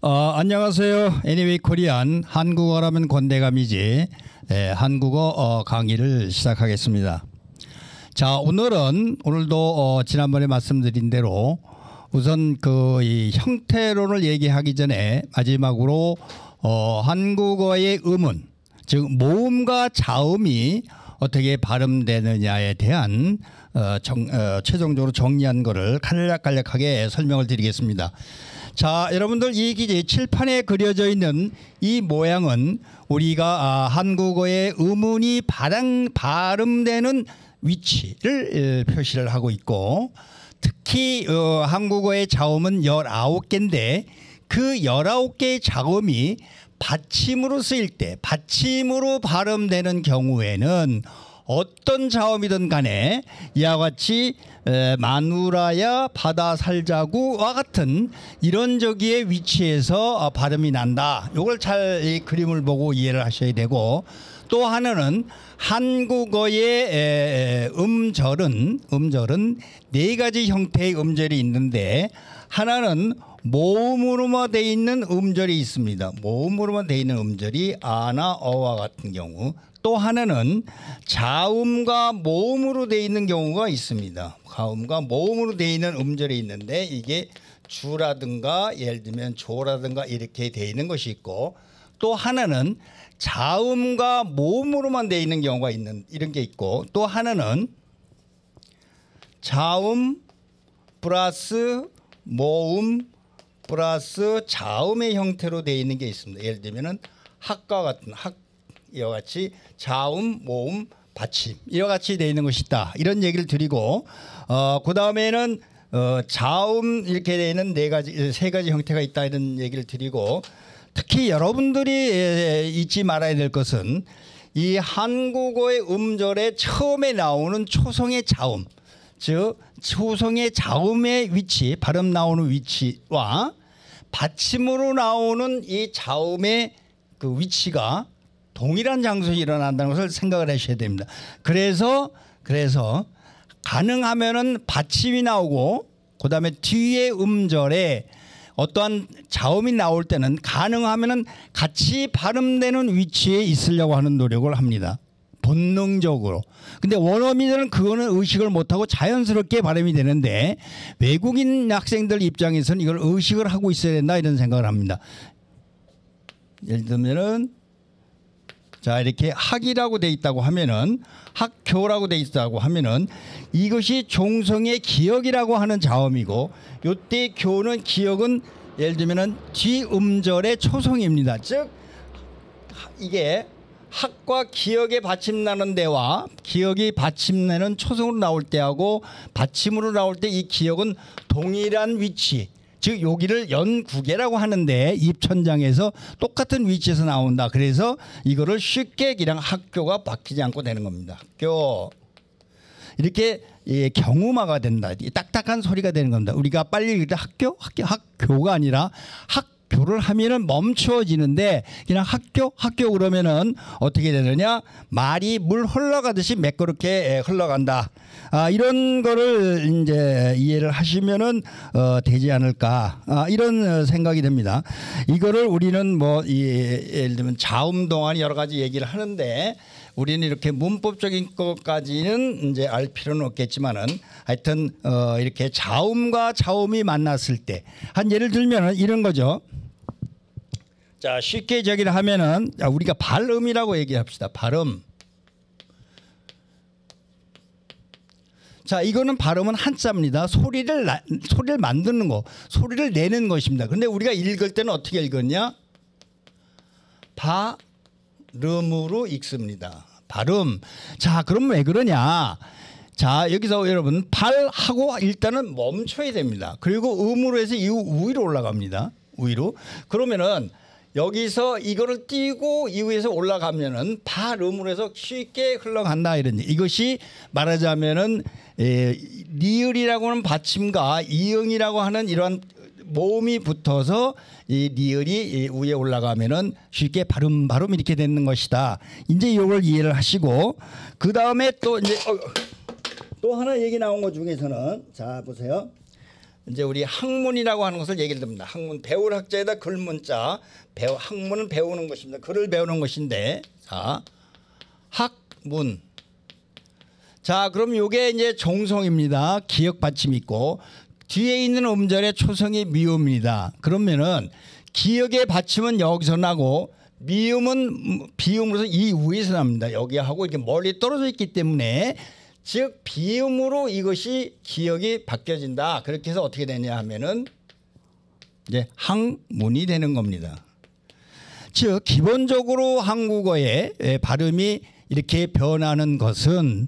안녕하세요. 애니웨이 코리안 한국어라면 권대감이지 한국어 강의를 시작하겠습니다. 자, 오늘도 지난번에 말씀드린 대로 우선 이 형태론을 얘기하기 전에 마지막으로 한국어의 음운, 즉 모음과 자음이 어떻게 발음되느냐에 대한 최종적으로 정리한 거를 간략하게 설명을 드리겠습니다. 자, 여러분들 이 칠판에 그려져 있는 이 모양은 우리가 한국어의 음운이 발음되는 위치를 표시를 하고 있고, 특히 한국어의 자음은 19개인데 그 19개의 자음이 받침으로 쓰일 때, 받침으로 발음되는 경우에는 어떤 자음이든 간에 이와 같이 마누라야 바다 살자구와 같은 이런 저기의 위치에서 발음이 난다. 이걸 잘 이 그림을 보고 이해를 하셔야 되고, 또 하나는 한국어의 음절은 네 가지 형태의 음절이 있는데, 하나는 모음으로만 되어 있는 음절이 있습니다. 모음으로만 되어 있는 음절이 아나 어와 같은 경우, 또 하나는 자음과 모음으로 되어 있는 경우가 있습니다. 자음과 모음으로 되어 있는 음절이 있는데, 이게 주라든가 예를 들면 조라든가 이렇게 되어 있는 것이 있고, 또 하나는 자음과 모음으로만 되어 있는 경우가 있는 이런 게 있고, 또 하나는 자음 플러스 모음 플러스 자음의 형태로 되어 있는 게 있습니다. 예를 들면은 학과 같은 이와 같이 자음, 모음, 받침 이와 같이 되어 있는 것이 있다. 이런 얘기를 드리고, 그 다음에는 자음 이렇게 되어 있는 세 가지 형태가 있다. 이런 얘기를 드리고, 특히 여러분들이 잊지 말아야 될 것은 이 한국어의 음절에 처음에 나오는 초성의 자음, 즉 초성의 자음의 위치, 발음 나오는 위치와 받침으로 나오는 이 자음의 그 위치가 동일한 장소에 일어난다는 것을 생각을 하셔야 됩니다. 그래서 가능하면은 받침이 나오고 그다음에 뒤에 음절에 어떠한 자음이 나올 때는 가능하면은 같이 발음되는 위치에 있으려고 하는 노력을 합니다. 본능적으로. 근데 원어민들은 그거는 의식을 못하고 자연스럽게 발음이 되는데, 외국인 학생들 입장에서는 이걸 의식을 하고 있어야 된다, 이런 생각을 합니다. 예를 들면은 자, 이렇게 학이라고 돼 있다고 하면은, 학교라고 돼 있다고 하면은 이것이 종성의 기역이라고 하는 자음이고, 요때 교는 기역은 예를 들면은 뒤음절의 초성입니다. 즉 이게 학과 기역에 받침나는 데와 기역이 받침내는 초성으로 나올 때하고 받침으로 나올 때 이 기역은 동일한 위치, 즉 여기를 연구계라고 하는데 입천장에서 똑같은 위치에서 나온다. 그래서 이거를 쉽게 그냥 학교가 바뀌지 않고 되는 겁니다. 학교 이렇게 경음화가 된다. 딱딱한 소리가 되는 겁니다. 우리가 빨리 읽을 때 학교가 아니라 학교를 하면은 멈추어지는데, 그냥 학교 그러면은 어떻게 되느냐, 말이 물 흘러가듯이 매끄럽게 흘러간다. 이런 거를 이제 이해를 하시면은 되지 않을까, 이런 생각이 듭니다. 이거를 우리는 예를 들면 자음 동안이 여러 가지 얘기를 하는데, 우리는 이렇게 문법적인 것까지는 이제 알 필요는 없겠지만은, 하여튼 이렇게 자음과 자음이 만났을 때, 한 예를 들면은 이런 거죠. 자, 쉽게 저기를 하면은 우리가 발음이라고 얘기합시다. 발음. 자, 이거는 발음은 한자입니다. 소리를 만드는 거, 소리를 내는 것입니다. 근데 우리가 읽을 때는 어떻게 읽었냐? 발음으로 읽습니다. 발음. 자, 그럼 왜 그러냐? 자, 여기서 여러분 발하고 일단은 멈춰야 됩니다. 그리고 음으로 해서 위로 올라갑니다. 위로. 그러면은 여기서 이거를 띄고 이후에서 올라가면은 발음으로 해서 쉽게 흘러간다, 이것이 말하자면은 리을이라고 하는 받침과 이응이라고 하는 이러한 모음이 붙어서 이 리을이 위에 올라가면은 쉽게 발음 이렇게 되는 것이다. 이제 이걸 이해를 하시고, 그 다음에 또 이제 또 하나 얘기 나온 것 중에서는, 자 보세요. 이제 우리 학문이라고 하는 것을 얘기를 듭니다. 학문, 배울 학자에다 글문자, 학문은 배우는 것입니다. 글을 배우는 것인데, 자, 학문. 자, 그럼 요게 이제 종성입니다. 기역 받침이 있고, 뒤에 있는 음절의 초성이 미음입니다. 그러면은 기역의 받침은 여기서 나고, 미음은 비음으로서 이 위에서 납니다. 여기하고 이렇게 멀리 떨어져 있기 때문에, 즉 비음으로 이것이 기역이 바뀌어진다. 그렇게 해서 어떻게 되냐 하면은 이제 학문이 되는 겁니다. 즉 기본적으로 한국어의 발음이 이렇게 변하는 것은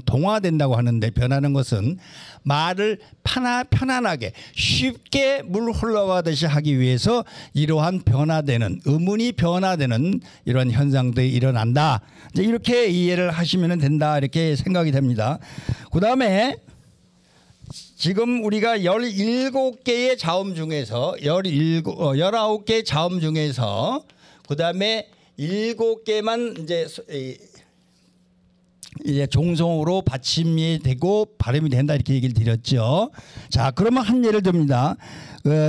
동화된다고 하는데, 변하는 것은 말을 편안하게 쉽게 물 흘러가듯이 하기 위해서 이러한 변화되는, 음운이 변화되는 이런 현상들이 일어난다. 이제 이렇게 이해를 하시면 된다, 이렇게 생각이 됩니다. 그 다음에 지금 우리가 17개의 자음 중에서 19개의 자음 중에서 그 다음에 7개만 이제 종성으로 받침이 되고 발음이 된다, 이렇게 얘기를 드렸죠. 자, 그러면 한 예를 듭니다.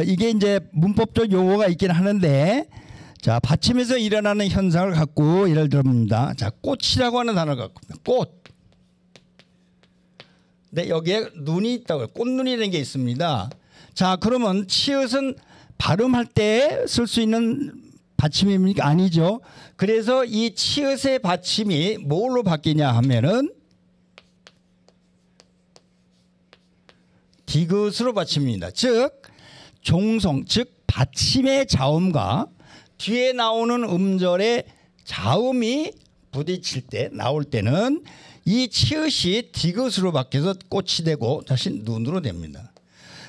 이게 이제 문법적 용어가 있긴 하는데, 자, 받침에서 일어나는 현상을 갖고 예를 들어봅니다. 자, 꽃이라고 하는 단어를 갖고, 꽃. 네, 여기에 눈이 있다고요. 꽃눈이라는 게 있습니다. 자, 그러면 치읓은 발음할 때 쓸 수 있는 받침입니까? 아니죠. 그래서 이 치읓의 받침이 뭘로 바뀌냐 하면은 디귿으로 받침입니다. 즉 종성, 즉 받침의 자음과 뒤에 나오는 음절의 자음이 부딪힐 때, 나올 때는 이 치읓이 디귿으로 바뀌어서 꽃이 되고 다시 눈으로 됩니다.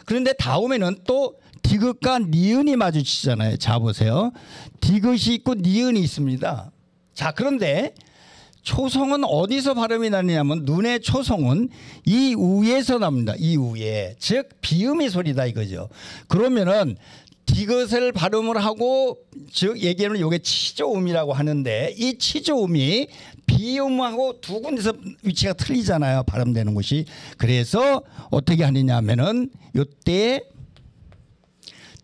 그런데 다음에는 또 디귿과 니은이 마주치잖아요. 자, 보세요. 디귿이 있고 니은이 있습니다. 자, 그런데 초성은 어디서 발음이 나느냐면, 눈의 초성은 이 위에서 납니다. 이 위에. 즉 비음의 소리다 이거죠. 그러면은 디귿을 발음을 하고, 즉 얘기하면 이게 치조음이라고 하는데, 이 치조음이 비음하고 두 군데서 위치가 틀리잖아요. 발음되는 곳이. 그래서 어떻게 하느냐 하면은 이때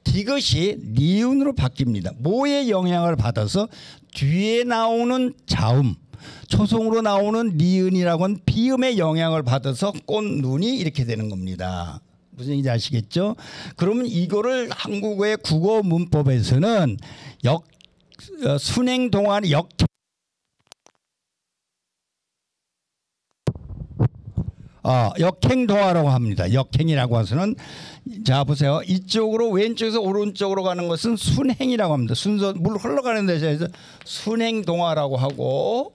디귿이 니은으로 바뀝니다. 뭐의 영향을 받아서 뒤에 나오는 자음, 초성으로 나오는 니은이라고 하는 비음의 영향을 받아서 꽃눈이 이렇게 되는 겁니다. 무슨 얘기인지 아시겠죠? 그러면 이거를 한국어의 국어 문법에서는 순행 동안 역행동화라고 합니다. 역행이라고 해서는, 자 보세요. 이쪽으로 왼쪽에서 오른쪽으로 가는 것은 순행이라고 합니다. 순서 물 흘러가는 데서 순행동화라고 하고,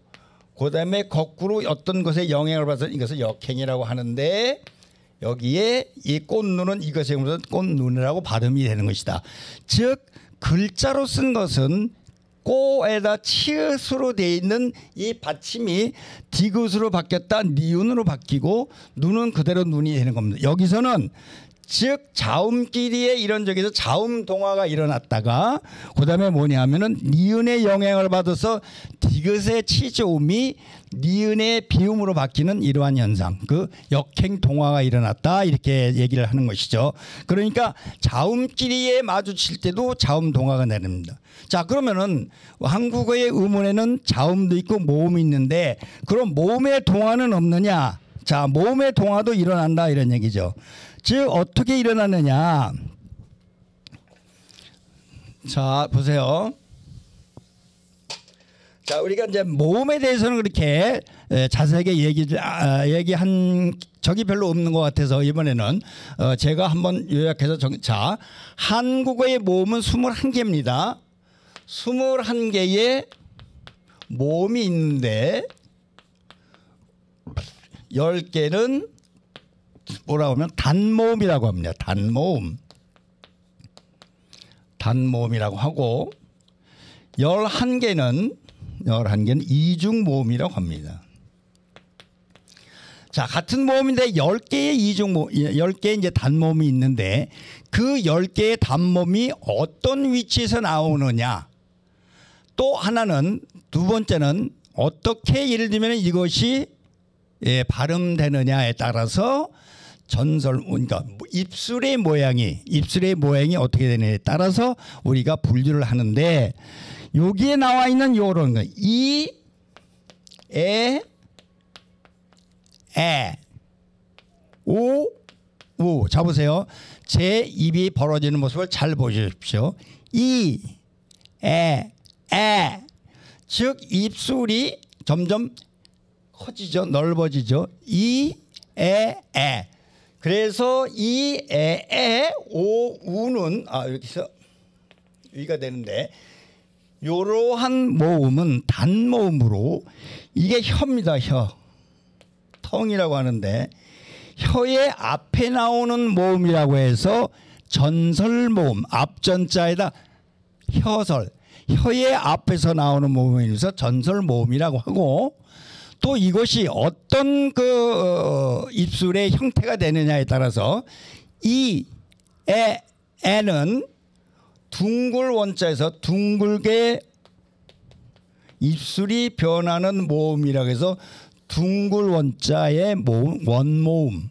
그 다음에 거꾸로 어떤 것에 영향을 받아서 이것을 역행이라고 하는데, 여기에 이 꽃눈은 이것에 꽃눈이라고 발음이 되는 것이다. 즉 글자로 쓴 것은 꼬에다 치읓으로 되어 있는 이 받침이 디귿으로 바뀌었다 니은으로 바뀌고, 눈은 그대로 눈이 되는 겁니다. 여기서는 즉 자음끼리의 이런 적에서 자음 동화가 일어났다가, 그 다음에 뭐냐면은 니은의 영향을 받아서 디귿의 치조음이 니은의 비음으로 바뀌는 이러한 현상, 그 역행 동화가 일어났다, 이렇게 얘기를 하는 것이죠. 그러니까 자음끼리에 마주칠 때도 자음 동화가 내립니다. 자, 그러면은 한국어의 음원에는 자음도 있고 모음이 있는데, 그럼 모음의 동화는 없느냐? 자, 모음의 동화도 일어난다, 이런 얘기죠. 즉 어떻게 일어나느냐? 자, 보세요. 자, 우리가 이제 모음에 대해서는 그렇게 자세하게 얘기한 적이 별로 없는 것 같아서 이번에는 제가 한번 요약해서 자, 한국어의 모음은 21개입니다. 21개의 모음이 있는데 10개는 뭐라고 하면 단모음이라고 합니다. 단모음이라고 하고, 11개는 이중모음이라고 합니다. 자, 같은 모음인데 10개의 이중모음, 10개의 이제 단모음이 있는데, 그 10개의 단모음이 어떤 위치에서 나오느냐. 또 하나는, 두 번째는 어떻게 예를 들면 이것이 발음되느냐에 따라서 전설, 그러니까 입술의 모양이 어떻게 되느냐에 따라서 우리가 분류를 하는데, 여기에 나와 있는 요런 거 이, 에, 오, 우. 자 보세요. 제 입이 벌어지는 모습을 잘 보십시오. 이, 에. 즉 입술이 점점 커지죠. 넓어지죠. 이, 에. 그래서 이, 에, 오, 우는 이렇게 해서 여기가 되는데, 이러한 모음은 단모음으로, 이게 혀입니다. 혀. 텅이라고 하는데, 혀의 앞에 나오는 모음이라고 해서 전설모음, 앞전자에다 혀설, 혀의 앞에서 나오는 모음이라서 전설모음이라고 하고, 또 이것이 어떤 입술의 형태가 되느냐에 따라서 이, 에는 둥글 원자에서 둥글게 입술이 변하는 모음이라고 해서 둥글 원자의 모음, 원모음,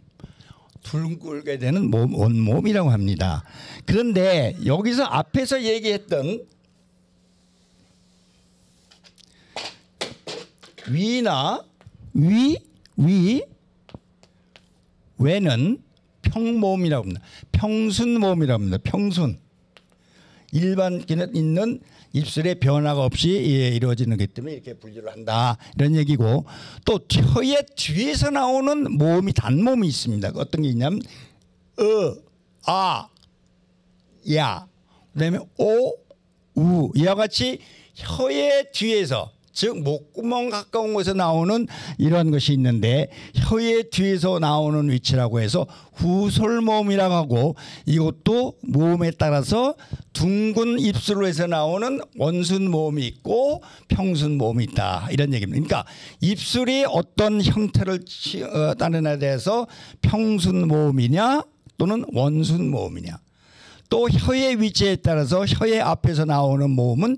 둥글게 되는 모음, 원모음이라고 합니다. 그런데 여기서 앞에서 얘기했던 위나 외는 평모음이라고 합니다. 평순모음이라고 합니다. 평순. 일반 있는 입술의 변화가 없이 이루어지는 것 때문에 이렇게 분류를 한다, 이런 얘기고, 또 혀의 뒤에서 나오는 모음이 단모음이 있습니다. 어떤 게 있냐면 야, 그다음에 오, 우. 이와 같이 혀의 뒤에서, 즉 목구멍 가까운 곳에서 나오는 이런 것이 있는데, 혀의 뒤에서 나오는 위치라고 해서 후솔모음이라고 하고, 이것도 모음에 따라서 둥근 입술로 해서 나오는 원순모음이 있고 평순모음이 있다, 이런 얘기입니다. 그러니까 입술이 어떤 형태를 따르냐에 대해서 평순모음이냐 또는 원순모음이냐, 또 혀의 위치에 따라서 혀의 앞에서 나오는 모음은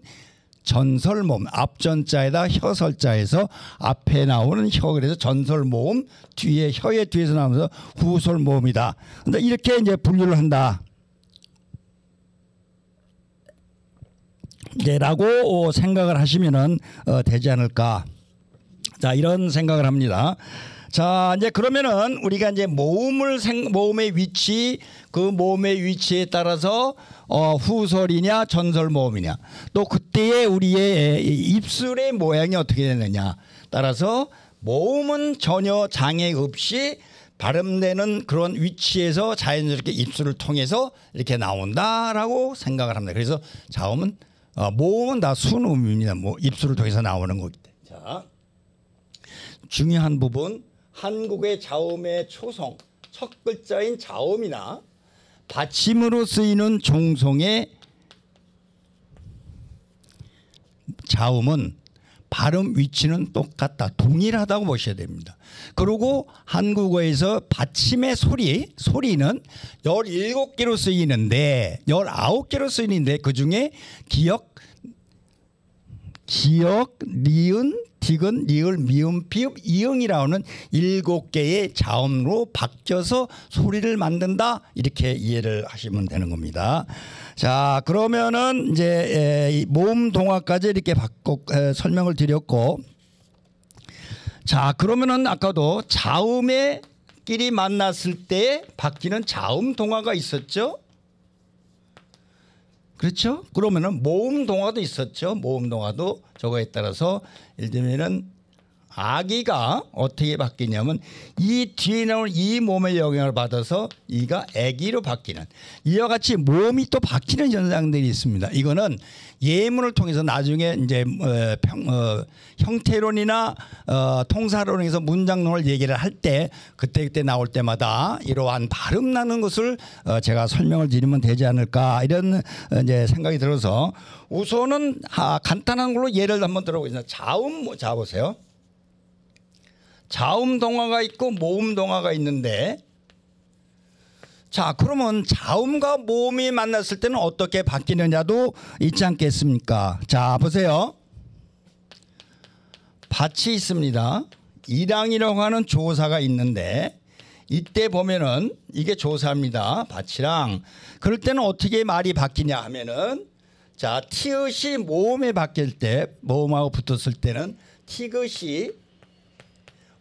전설모음, 앞전자에다 혀설자에서 앞에 나오는 혀, 그래서 전설모음, 뒤에 혀의 뒤에서 나오면서 후솔모음이다. 근데 이렇게 이제 분류를 한다, 라고 생각을 하시면은 되지 않을까. 자, 이런 생각을 합니다. 자, 이제 그러면은 우리가 이제 모음의 위치, 그 모음의 위치에 따라서 후설이냐 전설모음이냐, 또 그때의 우리의 입술의 모양이 어떻게 되느냐 따라서 모음은 전혀 장애 없이 발음되는 그런 위치에서 자연스럽게 입술을 통해서 이렇게 나온다라고 생각을 합니다. 그래서 자음은 모음은 다 순음입니다. 입술을 통해서 나오는 거기 때문에. 자, 중요한 부분, 한국의 자음의 초성, 첫 글자인 자음이나 받침으로 쓰이는 종성의 자음은 발음 위치는 똑같다, 동일하다고 보셔야 됩니다. 그리고 한국어에서 받침의 소리는 17개로 쓰이는데 19개로 쓰이는데 그중에 기역, 니은, 디귿, 리을, 미음, 비읍, 이응이라는 7개의 자음으로 바뀌어서 소리를 만든다, 이렇게 이해를 하시면 되는 겁니다. 자, 그러면은 이제 모음 동화까지 이렇게 설명을 드렸고, 자, 그러면은 아까도 자음의 끼리 만났을 때 바뀌는 자음 동화가 있었죠. 그렇죠? 그러면은 모음 동화도 있었죠. 모음 동화도 저거에 따라서 예를 들면은 아기가 어떻게 바뀌냐면 이 뒤에 나오는 이 몸의 영향을 받아서 이가 애기로 바뀌는, 이와 같이 모음이 또 바뀌는 현상들이 있습니다. 이거는 예문을 통해서 나중에 이제 형태론이나 통사론에서 문장론을 얘기를 할 때 그때 나올 때마다 이러한 발음 나는 것을 제가 설명을 드리면 되지 않을까, 이런 이제 생각이 들어서 우선은 간단한 걸로 예를 한번 들어보겠습니다. 자음, 자 보세요. 자음 동화가 있고 모음 동화가 있는데, 자, 그러면 자음과 모음이 만났을 때는 어떻게 바뀌느냐도 있지 않겠습니까? 자, 보세요. 밭이 있습니다. 일항이라고 하는 조사가 있는데 이때 보면은 이게 조사입니다. 밭이랑. 그럴 때는 어떻게 말이 바뀌냐 하면은 자, 티읕이 모음에 바뀔 때, 모음하고 붙었을 때는 티귿이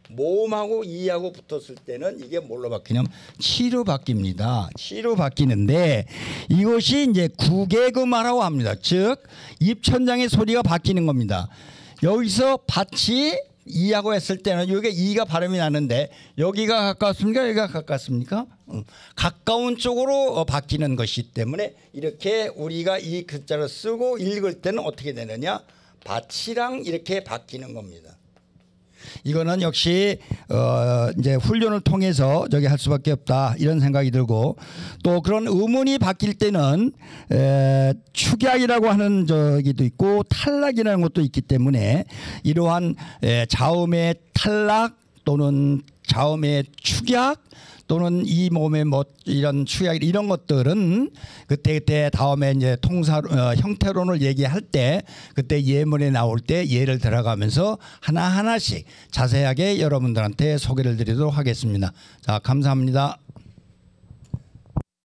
모음하고 이하고 붙었을 때는 이게 뭘로 바뀌냐면 치로 바뀝니다. 치로 바뀌는데 이것이 이제 구개금화라고 합니다. 즉 입천장의 소리가 바뀌는 겁니다. 여기서 밭이 이하고 했을 때는 이게 이가 발음이 나는데 여기가 가깝습니까? 여기가 가깝습니까? 가까운 쪽으로 바뀌는 것이기 때문에 이렇게 우리가 이 글자를 쓰고 읽을 때는 어떻게 되느냐? 밭이랑 이렇게 바뀌는 겁니다. 이거는 역시 이제 훈련을 통해서 저기 할 수밖에 없다 이런 생각이 들고 또 그런 의문이 바뀔 때는 축약이라고 하는 저기도 있고 탈락이라는 것도 있기 때문에 이러한 자음의 탈락 또는 자음의 축약 또는 이 몸의 뭐 이런 축약 이런 것들은 그때 다음에 이제 통사 형태론을 얘기할 때 그때 예문에 나올 때 예를 들어가면서 하나하나씩 자세하게 여러분들한테 소개를 드리도록 하겠습니다. 자, 감사합니다.